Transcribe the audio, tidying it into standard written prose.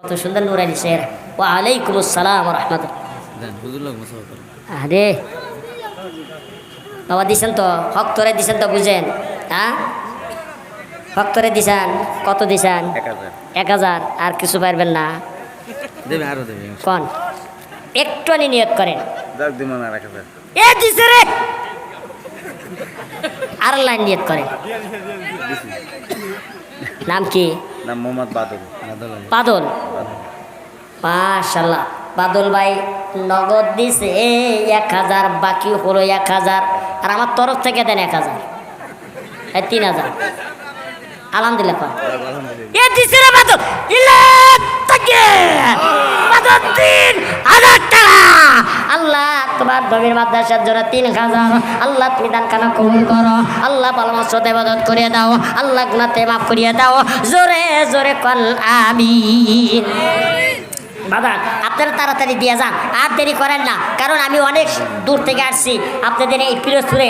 কত সুন্দর নুরানি চেহারা। ওয়া আলাইকুম আসসালাম ওয়া রাহমাতুল্লাহ। আরে বাবা দিছেন তো, হক তোরে দিছেন তো, বুঝেন? হ্যাঁ, হক তোরে দিছেন। কত দিছেন? 1000। আর কিছু পারবেন না? কোন একটু আনি নিয়ত করেন। এ দিছে রে, আর লাইন নিয়ত করেন। নাম কি? নাম মোহাম্মদ বাদল। বাদল। মাশাআল্লাহ, বাদল ভাই নগদ দিছে 1000, বাকি হলো 1000, আর আমার তরফ থেকে দেন 1000, 3000। আলহামদুলিল্লাহ। এ দিছে রে বাদল, বাদল 3000 টাকা। আল্লাহ তোমার নবীর মাদ্রাসার জন্য 3000। আল্লাহ তুমি দান খানা কবুল করো। আল্লাহ ভালোবাসা ইবাদত করিয়ে দাও। আল্লাহ গুনাহতে মাফ করিয়ে দাও। জোরে জোরে কোন আমিন। বাবা আপনারা তাড়াতাড়ি দিয়ে যান, আর দেরি করেন না, কারণ আমি অনেক দূর থেকে আসছি আপনাদের এই পিরোজপুরে।